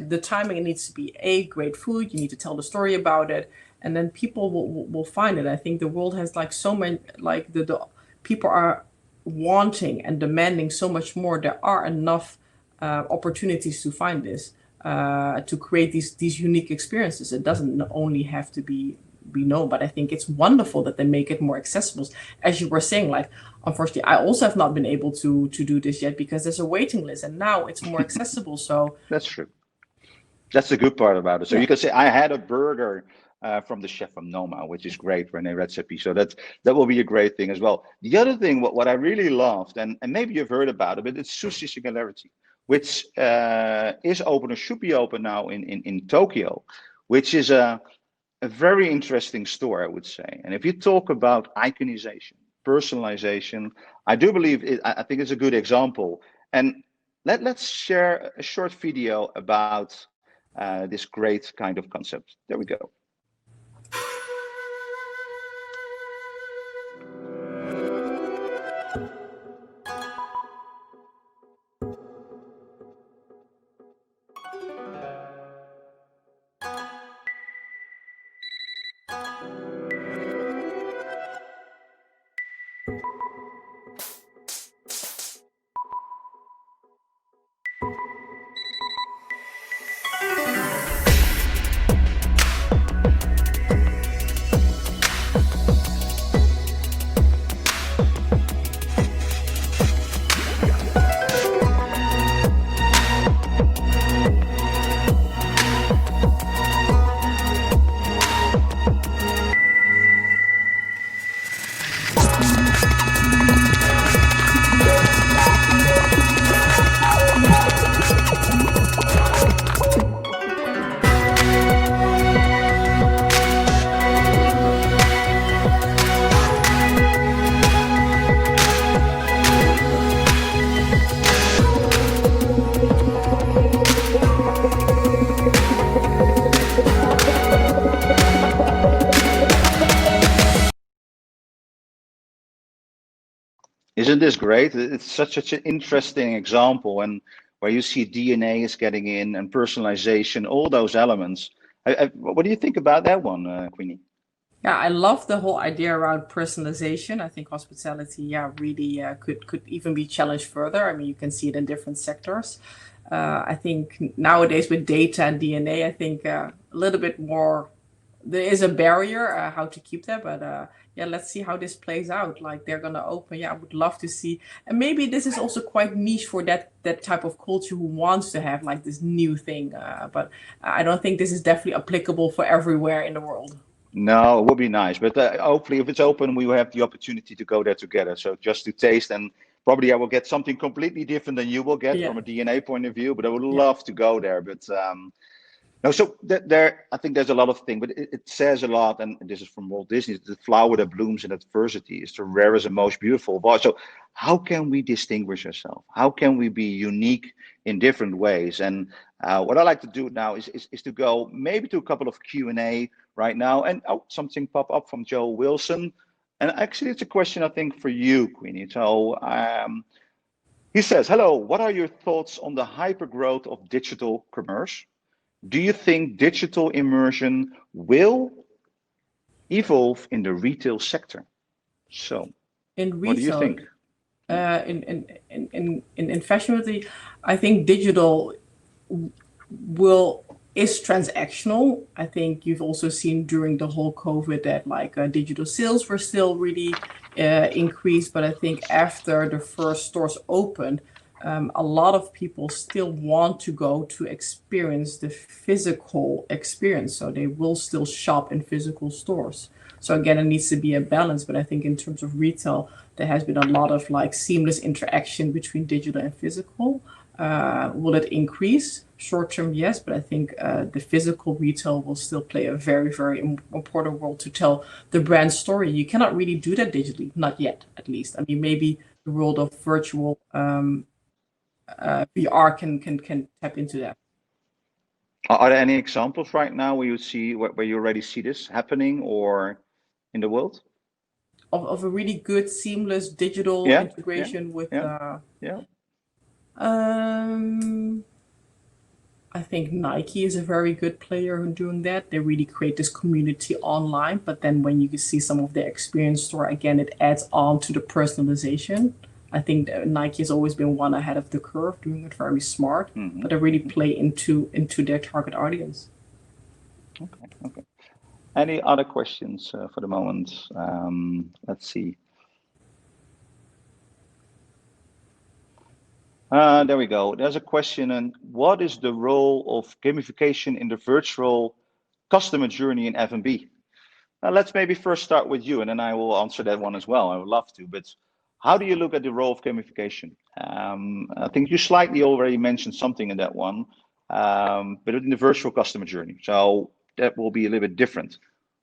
the timing, it needs to be great food. You need to tell the story about it, and then people will find it. I think the world has like so many, like the people are wanting and demanding so much more. There are enough opportunities to find this, to create these unique experiences. It doesn't only have to be known, but I think it's wonderful that they make it more accessible. As you were saying, like, unfortunately, I also have not been able to do this yet because there's a waiting list, and now it's more accessible. So That's true. That's the good part about it. So yeah. you can say, I had a burger from the chef from Noma, which is great for any recipe. So that will be a great thing as well. The other thing, what I really loved, and maybe you've heard about it, but it's Sushi Singularity, which is open or should be open now in Tokyo, which is a very interesting store, I would say. And if you talk about iconization, personalization, I do believe I think it's a good example. And let's share a short video about this great kind of concept. There we go. Isn't this great? It's such an interesting example, and where you see DNA is getting in and personalization, all those elements. What do you think about that one, Queenie? Yeah, I love the whole idea around personalization. I think hospitality, yeah, really could even be challenged further. I mean, you can see it in different sectors. I think nowadays with data and DNA, I think a little bit more, there is a barrier how to keep that, but yeah, let's see how this plays out. Like they're gonna open, yeah, I would love to see, and maybe this is also quite niche for that type of culture who wants to have like this new thing. But I don't think this is definitely applicable for everywhere in the world. No, it would be nice, but hopefully, if it's open, we will have the opportunity to go there together. So just to taste, and probably I will get something completely different than you will get Yeah, from a DNA point of view. But I would yeah. love to go there. But no, so there, I think there's a lot of things, but it says a lot, and this is from Walt Disney: the flower that blooms in adversity is the rarest and most beautiful of all. So, how can we distinguish ourselves? How can we be unique in different ways? And what I like to do now is to go maybe to a couple of Q&A right now. And oh, something pop up from Joe Wilson, and actually, it's a question I think for you, Queenie. So. He says, hello, what are your thoughts on the hyper growth of digital commerce? Do you think digital immersion will evolve in the retail sector? So, In what do you retail, think? in fashion, I think digital will is transactional. I think you've also seen during the whole COVID that like digital sales were still really increased. But I think after the first stores opened, a lot of people still want to go to experience the physical experience. So they will still shop in physical stores. So again, it needs to be a balance. But I think in terms of retail, there has been a lot of like seamless interaction between digital and physical. Will it increase? Short term, yes, but I think the physical retail will still play a very, very important role to tell the brand story. You cannot really do that digitally, not yet, at least. I mean, maybe the world of virtual VR can tap into that. Are there any examples right now where you already see this happening or in the world? Of a really good seamless digital Yeah, integration with yeah. I think Nike is a very good player in doing that. They really create this community online, but then when you see some of their experience store, again, it adds on to the personalization. I think that Nike has always been one ahead of the curve, doing it very smart, but they really play into their target audience. Okay. Any other questions for the moment? Let's see. There we go. There's a question, and what is the role of gamification in the virtual customer journey in F&B? Let's maybe first start with you, and then I will answer that one as well. I would love to, but how do you look at the role of gamification? I think you slightly already mentioned something in that one, but in the virtual customer journey. So that will be a little bit different.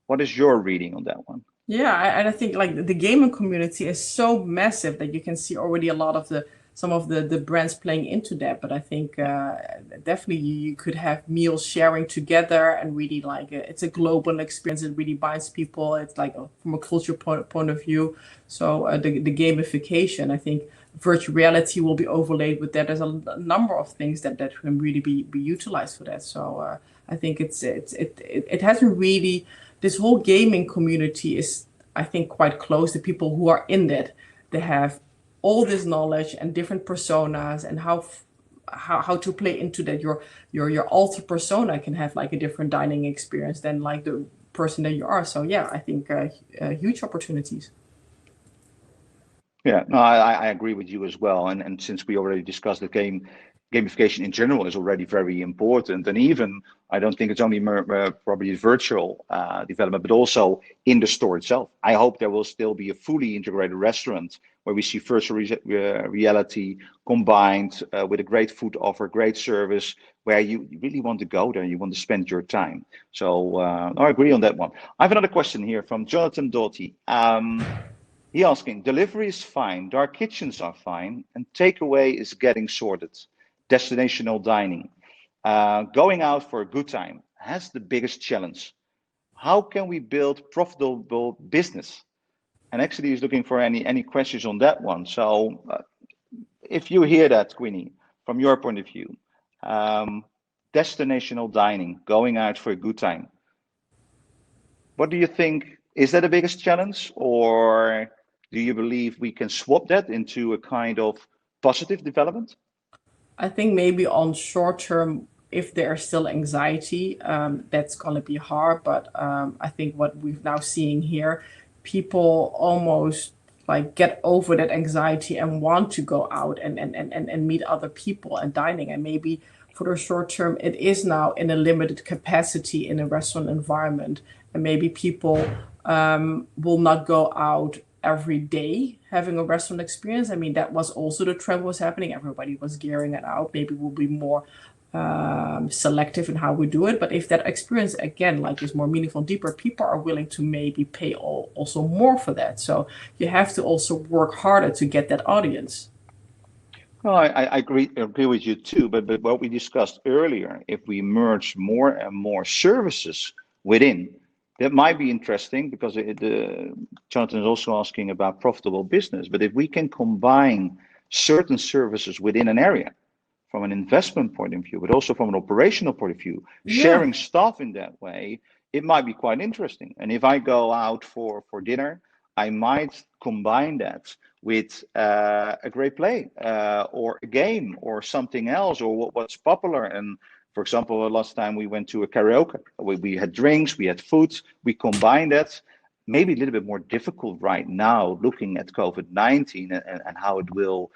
What is your reading on that one? Yeah, and I think like the gaming community is so massive that you can see already a lot of some of the brands playing into that. But I think definitely you could have meals sharing together and really like it's a global experience. It really binds people. It's like from a cultural point of view. So the gamification, I think virtual reality will be overlaid with that. There's a number of things that can really be utilized for that. So I think it hasn't really. This whole gaming community is, I think, quite close. The people who are in that, they have all this knowledge and different personas and how to play into that. Your alter persona can have like a different dining experience than like the person that you are. So yeah, I think huge opportunities. Yeah, no, I agree with you as well. And since we already discussed the gamification in general is already very important. And even, I don't think it's only probably virtual development, but also in the store itself. I hope there will still be a fully integrated restaurant where we see virtual reality combined with a great food offer, great service, where you really want to go there, you want to spend your time. So I agree on that one. I have another question here from Jonathan Doughty. He asking, delivery is fine, dark kitchens are fine, and takeaway is getting sorted. Destinational dining, going out for a good time has the biggest challenge. How can we build profitable business? And actually he's looking for any questions on that one. So if you hear that, Queenie, from your point of view, destinational dining, going out for a good time, what do you think? Is that the biggest challenge, or do you believe we can swap that into a kind of positive development? I think maybe on short term, if there's still anxiety, that's going to be hard. But I think what we've now seeing here, people almost like get over that anxiety and want to go out and meet other people and dining. And maybe for the short term, it is now in a limited capacity in a restaurant environment. And maybe people will not go out every day having a restaurant experience. I mean, that was also the trend was happening. Everybody was gearing it out. Maybe we'll be more selective in how we do it. But if that experience, again, like is more meaningful and deeper, people are willing to maybe pay also more for that. So you have to also work harder to get that audience. Well, I agree with you too, but what we discussed earlier, if we merge more and more services within, that might be interesting because Jonathan is also asking about profitable business. But if we can combine certain services within an area from an investment point of view, but also from an operational point of view, sharing stuff in that way, it might be quite interesting. And if I go out for dinner, I might combine that with a great play or a game or something else or what's popular. And For example, last time we went to a karaoke, we had drinks, we had food, we combined that. Maybe a little bit more difficult right now, looking at COVID-19 and how it will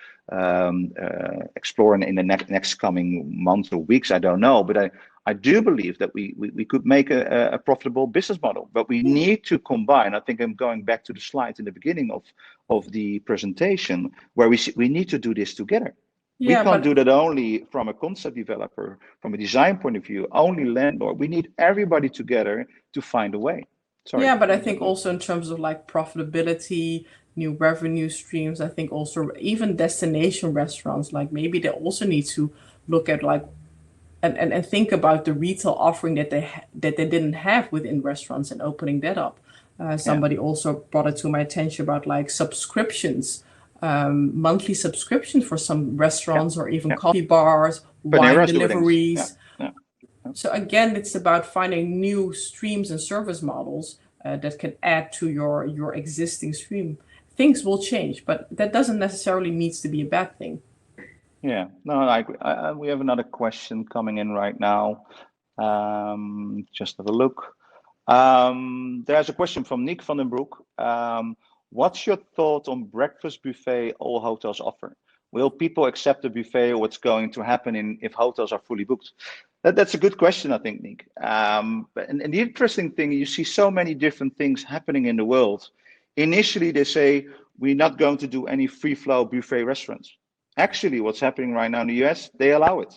explore in the next coming months or weeks. I don't know, but I do believe that we could make a profitable business model, but we need to combine. I think I'm going back to the slide in the beginning of the presentation where we need to do this together. We can't do that only from a concept developer, from a design point of view, only landlord. We need everybody together to find a way. Sorry. Yeah, but I think also in terms of like profitability, new revenue streams, I think also even destination restaurants, like maybe they also need to look at like and think about the retail offering that they didn't have within restaurants and opening that up. Somebody also brought it to my attention about like subscriptions, monthly subscriptions for some restaurants or even coffee bars, wine deliveries. So again, it's about finding new streams and service models that can add to your existing stream. Things will change, but that doesn't necessarily needs to be a bad thing. Yeah, no, I agree. We have another question coming in right now. Just have a look. There's a question from Nick van den Broek. What's your thought on breakfast buffet all hotels offer? Will people accept the buffet, or what's going to happen if hotels are fully booked? That's a good question, I think, Nick. And the interesting thing, you see so many different things happening in the world. Initially, they say, we're not going to do any free flow buffet restaurants. Actually, what's happening right now in the US, they allow it.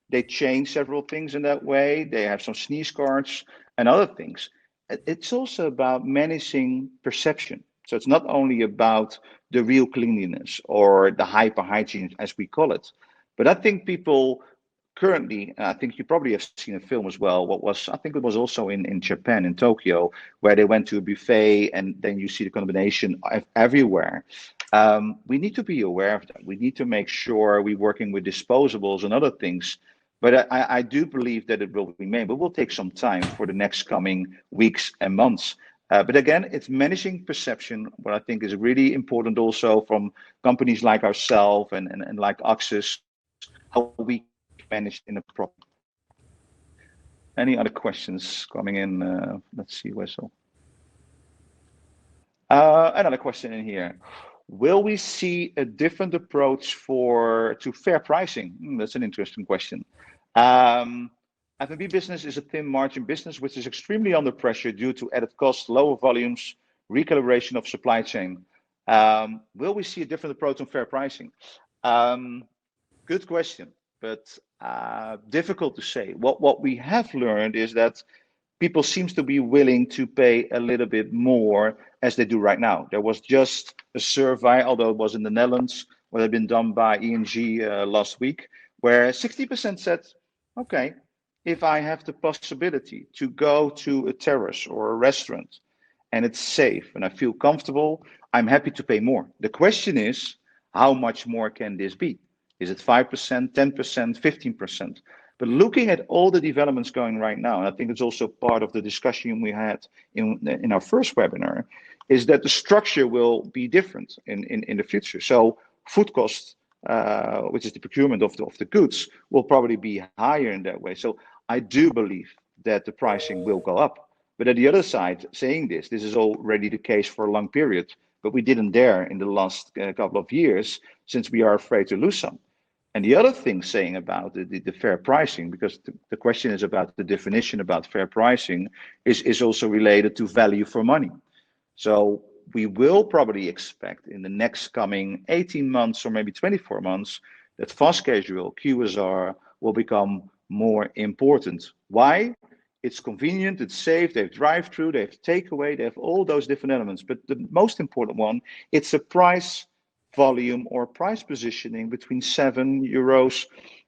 They change several things in that way. They have some sneeze cards and other things. It's also about managing perception. So it's not only about the real cleanliness or the hyper hygiene, as we call it. But I think people currently, I think you probably have seen a film as well, I think it was also in Japan, in Tokyo, where they went to a buffet and then you see the combination everywhere. We need to be aware of that. We need to make sure we're working with disposables and other things. But I do believe that it will remain, but will take some time for the next coming weeks and months. But again, it's managing perception, what I think is really important also from companies like ourselves and like UXUS, how we manage in a proper. Any other questions coming in? Let's see, Wessel. Another question in here. Will we see a different approach to fair pricing? That's an interesting question. F&B business is a thin margin business, which is extremely under pressure due to added costs, lower volumes, recalibration of supply chain. Will we see a different approach on fair pricing? Good question, but difficult to say. What we have learned is that people seem to be willing to pay a little bit more as they do right now. There was just a survey, although it was in the Netherlands, what had been done by ING last week, where 60% said, okay, if I have the possibility to go to a terrace or a restaurant and it's safe and I feel comfortable, I'm happy to pay more. The question is, how much more can this be? Is it 5%, 10%, 15%? But looking at all the developments going right now, and I think it's also part of the discussion we had in our first webinar, is that the structure will be different in the future. So food costs, which is the procurement of the goods, will probably be higher in that way. So I do believe that the pricing will go up. But at the other side, saying this is already the case for a long period, but we didn't dare in the last couple of years since we are afraid to lose some. And the other thing saying about the fair pricing, because the question is about the definition about fair pricing, is also related to value for money. So we will probably expect in the next coming 18 months or maybe 24 months that fast casual, QSR, will become more important. Why? It's convenient, it's safe, they have drive-through, they have takeaway, they have all those different elements. But the most important one, it's a price volume or price positioning between €7,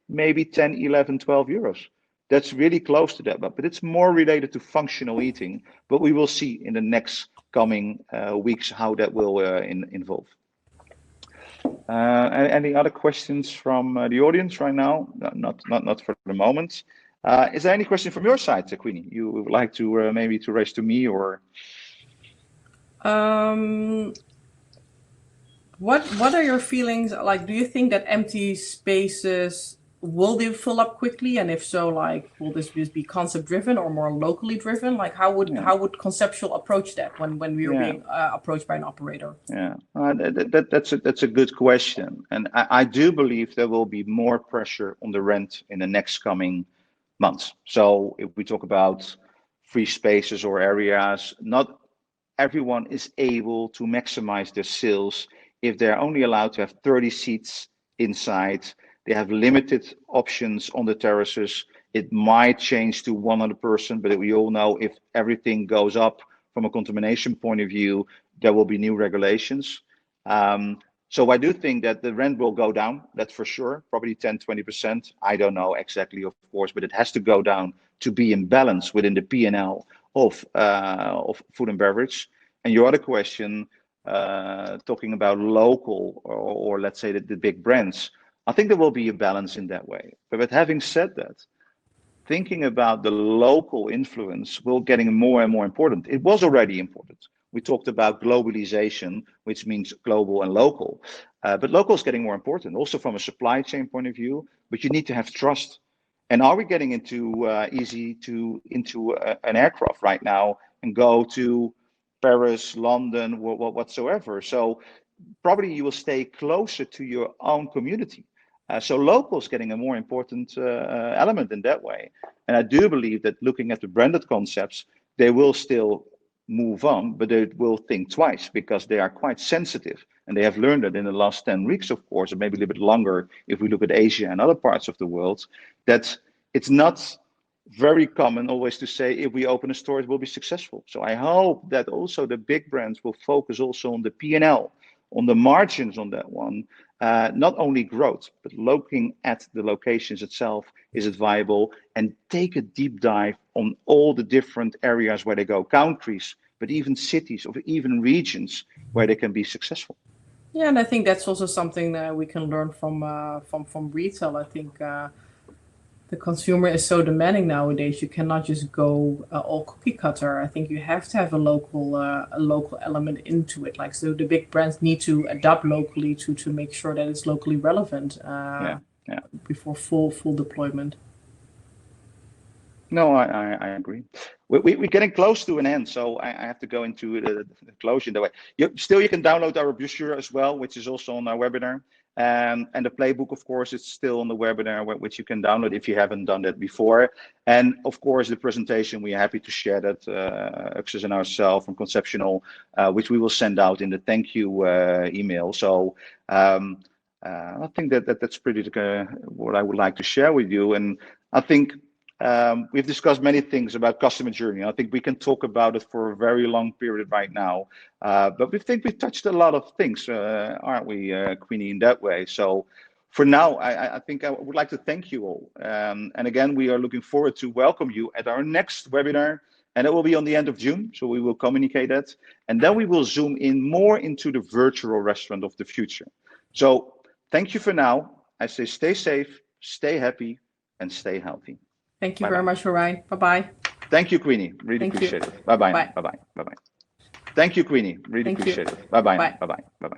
maybe 10, 11, 12 euros. That's really close to that, but it's more related to functional eating. But we will see in the next coming weeks how that will evolve. Any other questions from the audience right now? Not for the moment. Is there any question from your side, Queenie? You would like to maybe to raise to me or? What are your feelings like? Do you think that empty spaces will they fill up quickly? And if so, like, will this just be concept driven or more locally driven? Like, how would Conceptual approach that when we are being approached by an operator? Yeah, that's a good question, and I do believe there will be more pressure on the rent in the next coming months. So if we talk about free spaces or areas, not everyone is able to maximize their sales if they're only allowed to have 30 seats inside. They have limited options on the terraces. It might change to 100%, but we all know if everything goes up from a contamination point of view, there will be new regulations. So I do think that the rent will go down, that's for sure, probably 10, 20%. I don't know exactly, of course, but it has to go down to be in balance within the P&L of food and beverage. And your other question, talking about local or let's say the big brands, I think there will be a balance in that way. But having said that, thinking about the local influence will getting more and more important. It was already important. We talked about globalization, which means global and local, but local is getting more important, also from a supply chain point of view. But you need to have trust. And are we getting into an aircraft right now and go to Paris, London, whatsoever? So probably you will stay closer to your own community. So local is getting a more important element in that way. And I do believe that looking at the branded concepts, they will still move on, but they will think twice because they are quite sensitive. And they have learned that in the last 10 weeks, of course, or maybe a little bit longer, if we look at Asia and other parts of the world, that it's not very common always to say if we open a store, it will be successful. So I hope that also the big brands will focus also on the P&L, on the margins on that one, not only growth, but looking at the locations itself, is it viable, and take a deep dive on all the different areas where they go, countries, but even cities or even regions where they can be successful. Yeah, and I think that's also something that we can learn from retail. I think the consumer is so demanding nowadays. You cannot just go all cookie cutter. I think you have to have a local element into it. Like, so the big brands need to adapt locally to make sure that it's locally relevant before full deployment. No, I agree. We're getting close to an end, so I have to go into the closing that way. You can download our brochure as well, which is also on our webinar. And the playbook, of course, is still on the webinar, which you can download if you haven't done that before. And of course, the presentation, we are happy to share that, UXUS and ourselves from Conceptional, which we will send out in the thank you email. So I think that's pretty what I would like to share with you. And I think we've discussed many things about customer journey. I think we can talk about it for a very long period right now, but we think we've touched a lot of things, aren't we, Queenie, in that way? So for now, I think I would like to thank you all. And again, we are looking forward to welcome you at our next webinar, and it will be on the end of June. So we will communicate that, and then we will zoom in more into the virtual restaurant of the future. So thank you for now. I say stay safe, stay happy, and stay healthy. Thank you very much, Reoewein. Bye-bye. Thank you, Queenie. Really appreciate it. Bye-bye. Bye-bye. Bye-bye. Thank you, Queenie. Really appreciate it. Bye-bye. Bye-bye. Bye-bye.